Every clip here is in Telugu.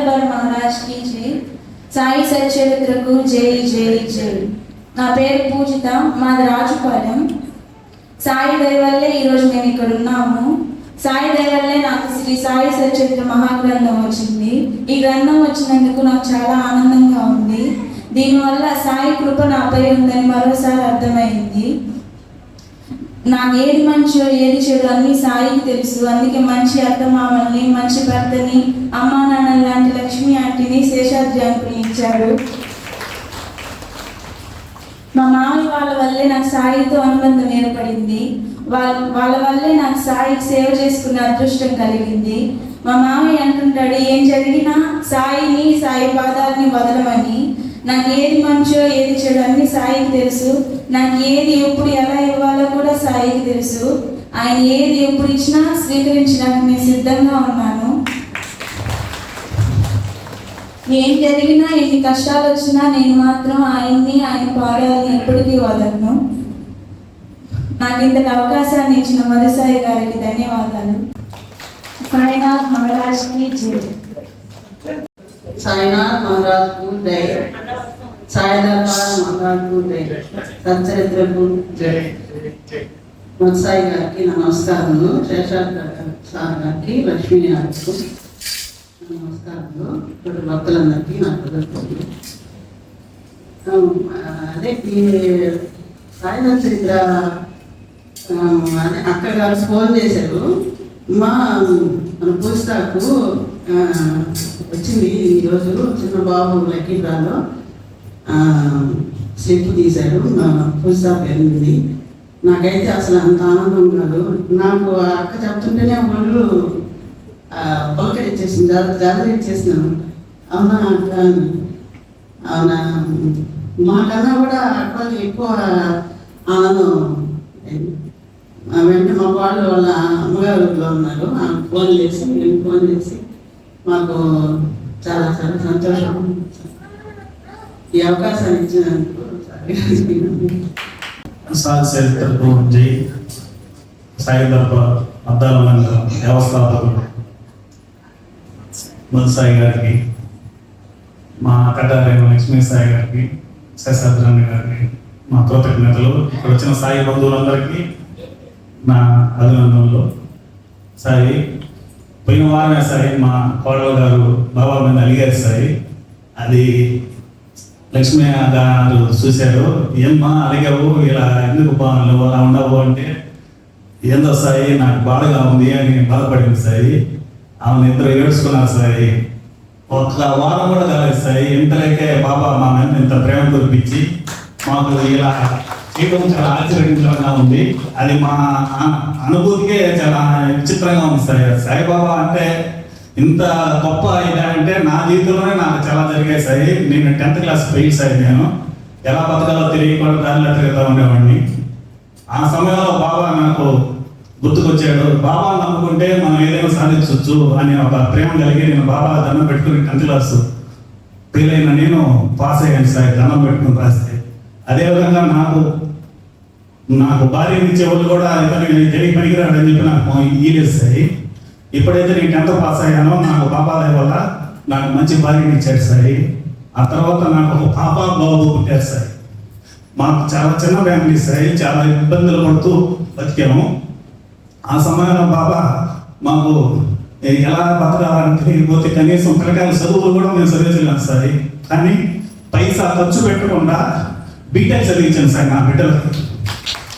दरबार महाराज की जय। సాయి సచరిత్రకు జై జై జై। నా పేరు పూజిత, మాది రాజుపాలెం। సాయి దయ వల్లే ఈరోజు మేము ఇక్కడ ఉన్నాము। సాయి దయ వల్లే నాకు శ్రీ సాయి సచరిత్ర మహాగ్రంథం వచ్చింది। ఈ గ్రంథం వచ్చినందుకు నాకు చాలా ఆనందంగా ఉంది। దీనివల్ల సాయి కృప నాపై ఉందని మరోసారి అర్థమైంది। నాకు ఏది మంచో ఏది చెడు అన్ని సాయికి తెలుసు। అందుకే మంచి అత్తమామల్ని, మంచి భర్తని, అమ్మా నాన్న లాంటి లక్ష్మి ఆంటీని శేషాద్రి అంకుల్ని ఇచ్చాడు। మా మామయ్య వాళ్ళ వల్లే నాకు సాయితో అనుబంధం ఏర్పడింది। వాళ్ళ వల్లే నాకు సాయికి సేవ చేసుకునే అదృష్టం కలిగింది। మా మామయ్య అంటుంటాడు, ఏం జరిగినా సాయిని, సాయి పాదాలని వదలమని। నాకు ఏది మంచో ఏది చెడు అన్ని సాయికి తెలుసు। నాకు ఏది ఎప్పుడు ఎలా ఇవ్వాలో కూడా సాయికి తెలుసు। ఆయన ఏది ఎప్పుడు ఇచ్చినా స్వీకరించడానికి నేను సిద్ధంగా ఉన్నాను। ఏం జరిగినా, ఎన్ని కష్టాలు వచ్చినా నేను మాత్రం ఆయన్ని, ఆయన పాదాలని ఎప్పటికీ వదలను। నాకు ఇంతటి అవకాశాన్ని ఇచ్చిన మధుసాయి గారికి ధన్యవాదాలు। సాయినాథ్ మహారాజ్ కి జై। సాయినాథ్ మహారాజ్ కు జై। సాయి దర్బార్ మహారాజ్ కు జై। సచ్చరిత్రకు జై। మధుసాయి గారికి నా నమస్కారములు। శేషాద్రి సార్ గారికి, లక్ష్మీ గారికి నమస్కారములు। ఇప్పుడు భక్తులందరికీ నా కృతజ్ఞతలు। అదే ఈ సాయి చరిత్ర అదే అక్క గారు ఫోన్ చేశారు, మన పుస్తకు వచ్చింది ఈరోజు, చిన్న బాబు లక్కీరాలో స్లిప్ తీశారు, పుస్తకం వెళ్ళింది। నాకైతే అసలు అంత ఆనందం కాదు। నాకు అక్క చెప్తుంటేనే వాళ్ళు పలకరించేసింది, జాతర ఇచ్చేసినాను। అవునా అక్క, అవునా, మాకన్నా కూడా అక్క ఎక్కువ ఆనందం। వెంటనే మా వాళ్ళ అమ్మగారులో ఉన్నారు, ఫోన్ చేసి మాకు చాలా చాలా సంతోషం। ఈ అవకాశాన్ని ఇచ్చినందుకు సాయి చరిత్రకు జై। సాయి దర్బార్ అద్దాల మండలం వ్యవస్థాపకుడు మధుసాయి గారికి, మా కటారేమ లక్ష్మీ సాయి గారికి, శేషాద్రి గారికి మా కృతజ్ఞతలు। ఇక్కడ వచ్చిన సాయి బంధువులందరికీ నా అభినందనలు। సాయి పోయిన వారమే సాయి మా కోడలు గారు బాబా మీద అడిగారు సాయి, అది లక్ష్మీ గారు చూశారు, ఏమ్మా అడిగావు, ఇలా ఎందుకు బాగున్నావు, అలా ఉండవు అంటే, ఏందో సాయి నాకు బాధగా ఉంది అని బాధపడింది సాయి। ఆమె ఇద్దరు ఏడ్చుకున్నారు సాయి। ఒక్క వారం కూడా కాలేదు సాయి, ఇంతలోకే బాబా మా మీద ఇంత ప్రేమ కురిపించి మాకు ఇలా చేయడం చాలా ఆశ్చర్యకరంగా ఉంది। అది మా అనుభూతికే చాలా విచిత్రంగా ఉంది సాయి। సాయిబాబా అంటే ఇంత గొప్ప ఇదా అంటే నా జీవితంలోనే నాకు చాలా జరిగాయి సాయి। నేను 10th క్లాస్ ఫెయిల్ సాయి, నేను ఎలా బతకాలో తెలియకుండా దారిలో తిరుగుతూ ఉండేవాడిని। ఆ సమయంలో బాబా నాకు గుర్తుకొచ్చాడు, బాబా నమ్ముకుంటే మనం ఏదైనా సాధించవచ్చు అని ఒక ప్రేమ కలిగి నేను బాబా దండం పెట్టుకుని 10th క్లాస్ ఫెయిల్ అయిన నేను పాస్ అయ్యాను సాయి, దండం పెట్టుకుని రాస్తే। అదేవిధంగా నాకు భార్య ఇచ్చే వాళ్ళు కూడా ఇతను తెలియ పనికిరాడని చెప్పి నాకు ఈలేదు సాయి। ఇప్పుడైతే నేను 10th పాస్ అయ్యానో నాకు బాబా దయ వల్ల నాకు మంచి భార్యని ఇచ్చాడు సాయి। ఆ తర్వాత నాకు ఒక పాప బాబు పుట్టారు సాయి। మాకు చాలా చిన్న ఫ్యామిలీ సాయి, చాలా ఇబ్బందులు పడుతూ బతికాము। ఆ సమయంలో బాబా మాకు ఎలా బతకాలని తెలియకపోతే కనీసం పిల్లకాయల చదువులు కూడా మేము చదివించలేము సాయి। కానీ పైసా ఖర్చు పెట్టకుండా బీటెక్ చదివించాను సార్ నా బిడ్డలకు।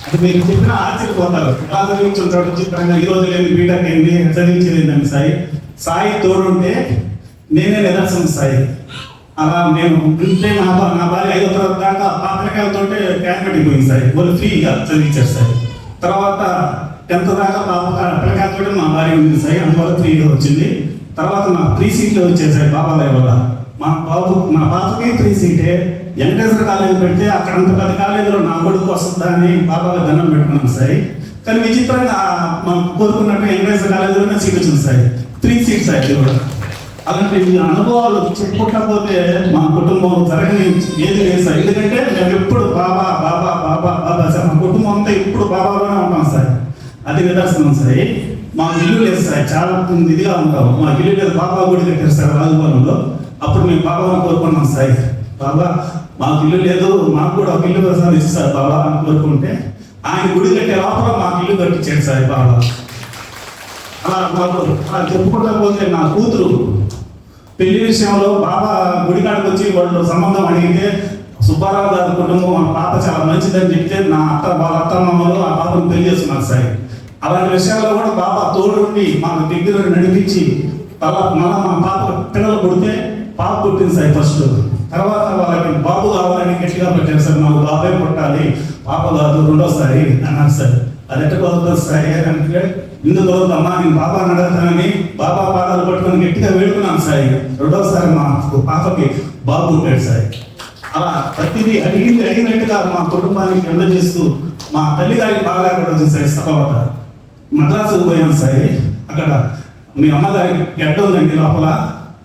అది మీరు చెప్పిన ఆశ్చర్యపోతారు, ఎలా చదివించుంటాడు చిత్రంగా, ఈ రోజు లేని బీటెక్ ఏంటి, చదివించేది ఏంటండి సాయి। సాయి తోడుంటే నేనే నిదర్శనం సాయి। అలా నేను ఉంటే నా భార్య 5వ తరగతి దాకా ఆ పిల్లకాయలతో క్యాన్పెట్టింగ్ పోయింది సాయి, వాళ్ళు ఫ్రీగా చదివించారు సాయి। తర్వాత 10th దాకా పిల్లకాయలతో మా భార్య ఉంది సాయి, అందువల్ల ఫ్రీగా వచ్చింది। తర్వాత నాకు 3 సీట్లు వచ్చాయి సాయి బాబా దయ వల్ల। మా పాపకి 3 సీటే, వెంకటేశ్వర కాలేజీ పెడితే అక్కడ అంత పెద్ద కాలేజీలో నా కొడుకు వస్తుందా అని బాబాగా దండం పెట్టుకున్నాను సాయి। కానీ విచిత్రంగా మనం కోరుకున్నట్టు వెంకటేశ్వర కాలేజీలోనే సీట్ వచ్చింది సాయి, 3 సీట్స్ అది కూడా। అలాంటి అనుభవాలు చెప్పుకోకపోతే మా కుటుంబం జరగని ఏది లేదు సార్। ఎందుకంటే మేము ఎప్పుడు బాబా బాబా బాబా బాబా సార్, మా కుటుంబం అంతా ఇప్పుడు బాబాలోనే ఉంటాం సార్, అది నిదర్శనం సాయి। మాకు ఇల్లు లేదు సార్, చాలా ఇదిగా ఉంటాం. మాకు ఇల్లు లేదు, బాబా గుడి కట్టారు సార్ రాజభవనంలో. అప్పుడు మేము బాబాని కోరుకున్నాం సార్, బాబా మాకు ఇల్లు లేదు, మాకు కూడా ఒక ఇల్లు కోసం ఇస్తారు బాబా అని కోరుకుంటే ఆయన గుడి కట్టే లోపల మాకు ఇల్లు కట్టించాడు సార్ బాబా. అలా మాకు అలా చెప్పుకుంటా పోతే నా కూతురు పెళ్లి విషయంలో బాబా గుడి కాడికి వచ్చి వాళ్ళు సంబంధం అడిగితే సుబ్బారావు గారి కుటుంబం మా పాప చాలా మంచిదని చెప్తే నా వాళ్ళ అత్తమ్మలు ఆ పాపను పెళ్లి చేస్తున్నారు సార్. అలాంటి విషయాల్లో కూడా బాబా తోడుండి మాకు దగ్గర నడిపించి మళ్ళా మా పాప పిల్లలు పుడితే పాప పుట్టింది సార్ ఫస్ట్. తర్వాత వాళ్ళకి బాబు కావాలని గట్టిగా పెట్టారు సార్, మాకు బాబే పుట్టాలి పాప కాదు రెండోసారి అన్నారు సార్. అది ఎట్ట కుదరదు సార్ అంటే ఇందుకు అమ్మా నేను బాబాని అడగతానని బాబా పాదాలు పట్టుకొని గట్టిగా వేడుకున్నాను సార్. రెండోసారి మా పాపకి బాబు పుట్టాడు సార్. అలా ప్రతిదీ అడిగినట్టుగా మా కుటుంబానికి అందజేస్తూ మా తల్లిగారికి బాగా వచ్చింది సార్. తర్వాత మద్రాసుకు పోయాం సార్. అక్కడ మీ అమ్మగారికి గడ్డ ఉందండి, లోపల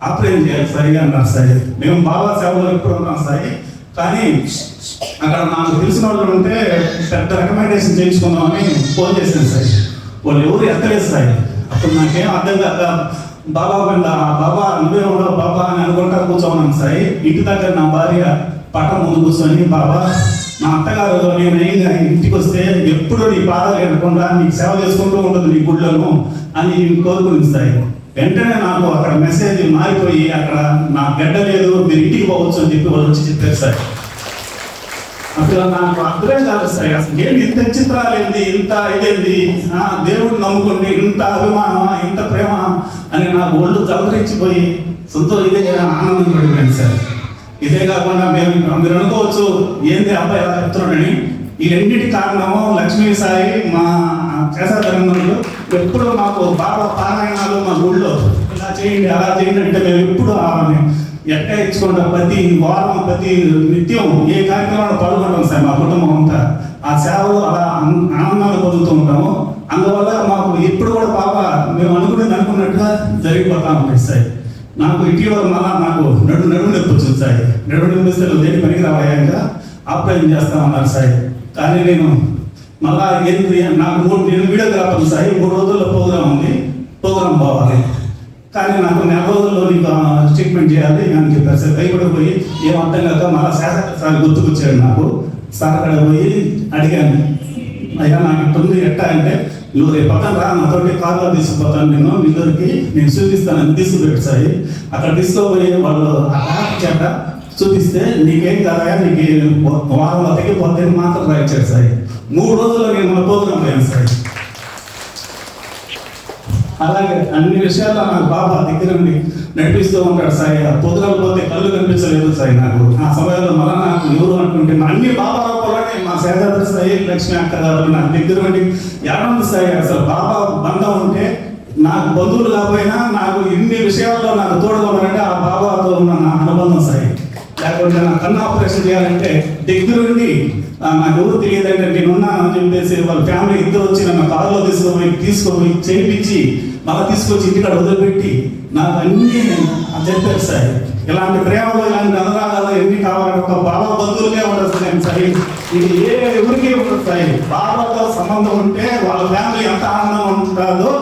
ఆపరేషన్ చేయాలి సార్ అన్నారు సార్. మేము బాబా సేవలో ఎప్పుడు ఉన్నాం సార్. కానీ అక్కడ నాకు తెలిసిన వాళ్ళు ఉంటే పెద్ద రికమెండేషన్ చేయించుకుందామని ఫోన్ చేశాను సార్. వాళ్ళు ఎవరు ఎత్తలేదు సార్. అప్పుడు నాకేం అర్థం కాక బాబా బాబా నువ్వే ఉండవు బాబా అని అనుకుంటా కూర్చోన్నాను సార్. ఇంటి దగ్గర నా భార్య పట్టం ముందు కూర్చొని బాబా మా అత్తగారు నేను ఇంటికి వస్తే ఎప్పుడు నీ పాదాలు ఎనకుండా నీకు సేవ చేసుకుంటూ ఉంటుంది నీ గుళ్ళను అని కోరుకుని సార్. వెంటనే నాకు అక్కడ మెసేజ్ మారిపోయి అక్కడ నా గడ్డ లేదు మీరు ఇంటికి పోవచ్చు అని చెప్పి వాళ్ళు వచ్చి చెప్పారు సార్. అసలు నాకు అర్థమే కాదు సార్, అసలు ఏంటి ఇంత చిత్రాలు ఏంది, ఇంత ఇదేంది, దేవుడిని నమ్ముకుంటే ఇంత అభిమానం ఇంత ప్రేమ అని నాకు ఒళ్ళు జలదరించిపోయి ఇదే ఆనందం పడిపోయింది సార్. ఇదే కాకుండా మీరు అనుకోవచ్చు ఏంది అబ్బాయి ఎలా చెప్తున్నాడని. ఈ రెండింటి కారణము లక్ష్మీ సాయి మా చేసాదరంగంలో ఎప్పుడు మాకు బాబా పారాయణాలు మా ఊళ్ళో ఇలా చేయండి అలా చేయండి అంటే మేము ఎప్పుడు ఎక్క ఇచ్చుకుంటాం. ప్రతి వారం ప్రతి నిత్యం ఏ కార్యక్రమాలు పాల్గొంటాం సార్. మా కుటుంబం అంతా ఆ సేవలు అలా ఆనందాలు పొందుతూ ఉంటాము. అందువల్ల మాకు ఎప్పుడు కూడా బాబా మేము అనుకున్నట్టుగా జరిగిపోతా ఉంటాయి సార్. నాకు ఇటీవల మళ్ళా నాకు నడుము నొప్పి వచ్చింది సార్. నడుము నొప్పిస్తే దేని పనికి రావాయంగా ఆపరేషన్ చేస్తామన్నారు సార్. కానీ నేను మళ్ళా నాకు నేను వీడియోగ్రాఫర్ సార్. 3 రోజుల్లో ప్రోగ్రామ్ పోవాలి. కానీ నాకు 4 రోజుల్లో నీకు ట్రీట్మెంట్ చేయాలి అని చెప్పారు సార్. భయపడిపోయి ఏం అర్థం కాక మళ్ళీ శాసన సార్ గుర్తుకొచ్చాడు నాకు. సార్ అక్కడ పోయి అడిగాను, అయ్యా నాకు ఇట్టుంది ఎట్టా అంటే నువ్వు రేపు పక్కన రా నాతోటి కార్లో తీసుకుపోతాను నేను నిన్నరికి నేను చూపిస్తానని తీసుకుపెట్టు సార్. అక్కడ తీసుకోపోయి వాళ్ళు ఆ చేత చూపిస్తే నీకేం కాదా నీకు వారంలో తగ్గిపోతే మాత్రం రాయించాడు సార్. 3 రోజుల్లో నేను మన ప్రోగ్రాం పోయాను సార్. అలాగే అన్ని విషయాల్లో నాకు బాబా దగ్గర నుండి నడిపిస్తూ ఉంటాడు సార్. పొద్దున పోతే కళ్ళు కనిపించలేదు సార్ నాకు. ఆ సమయంలో మళ్ళీ నాకు ఎవరు అనుకుంటే అన్ని బాబా రూపంలోనే మా సేదాద్రి సాయి లక్ష్మీ అక్క గారు నాకు దగ్గర నుండి ఏమంది సార్. అసలు బాబా బంధం ఉంటే నాకు బంధువులు కాకపోయినా నాకు ఇన్ని విషయాల్లో నాకు తోడుగా ఉన్నారంటే ఆ బాబాతో ఉన్న నా అనుబంధం సార్. లేకపోతే నా కన్ను ఆపరేషన్ చేయాలంటే దగ్గరుండి నాకు ఎవరు తెలియదంటే నేను ఉన్నాను అని చెప్పేసి వాళ్ళ ఫ్యామిలీ ఇద్దరు వచ్చి నన్ను కారులో తీసుకుపోయి చేయించి మళ్ళీ తీసుకొచ్చి ఇంటికాడ వదిలిపెట్టి నాకు అన్నీ చెప్పారు సార్. ఇలాంటి ప్రేమలో ఇలాంటి అనురాగాలు ఎన్ని కావాలంటే ఒక బాబా బంధువులకే ఉండదు సార్. ఇది ఎవరికి ఉండదు సార్. బాబాతో సంబంధం ఉంటే వాళ్ళ ఫ్యామిలీ ఎంత ఆనందంగా ఉంటుందో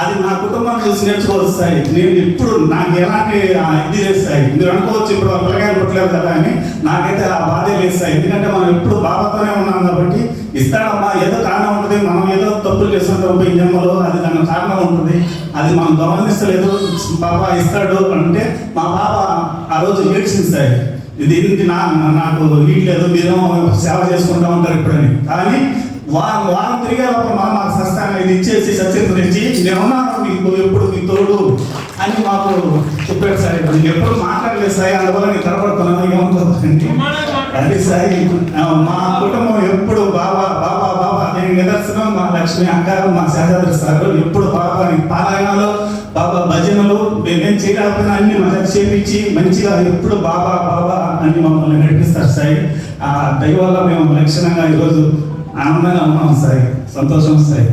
అది నా కుటుంబాన్ని చూసి నేర్చుకోవచ్చు సార్. నేను ఇప్పుడు నాకు ఎలాంటి ఇది లేదు సార్. మీరు అనుకోవచ్చు ఇప్పుడు పిల్లగాయలు పుట్టలేదు కదా అని, నాకైతే ఆ బాధే లేదు సార్. ఎందుకంటే మనం ఎప్పుడు బాబాతోనే ఉన్నాం కాబట్టి ఇస్తాడమ్మా, ఏదో కారణం ఉంటుంది. మనం ఏదో తప్పులు చేస్తుంటాం ఈ జన్మలో, అది దానికి కారణం ఉంటుంది. అది మనం గమనిస్తలేదు. బాబా ఇస్తాడు అంటే మా బాబా ఆ రోజు ఏడ్చింది సార్. ఇది నాకు వీట్లేదు, మీరు సేవ చేసుకుంటా ఉంటారు ఇప్పుడని. కానీ వారం తిరిగే లోపల మాకు సస్తాన్ని ఇది ఇచ్చేసి సత్యత ఇచ్చి నేనున్నాను మీకు ఎప్పుడు మీ తోడు అని మాకు చెప్పాడు సార్. నేను ఎప్పుడు మాట్లాడలేదు సార్, అందువల్ల నేను తడబడుతున్నాను ఏమనుకోండి. అది సార్ మా కుటుంబం ఎప్పుడు బాబా బాబా బాబా నేను నిదర్శనం. మా లక్ష్మి అక్క మా శాదాద్రి సార్ ఎప్పుడు బాబాని పారాయణాలు బాబా భజనలు మేమేం చేయకపోయినా అన్ని మాకు చేపించి మంచిగా ఎప్పుడు బాబా బాబా అని మమ్మల్ని నడిపిస్తారు సార్. ఆ దయ వల్ల మేము లక్షణంగా ఈరోజు ఆనందంగా ఉన్నాం సార్. సంతోషం సార్.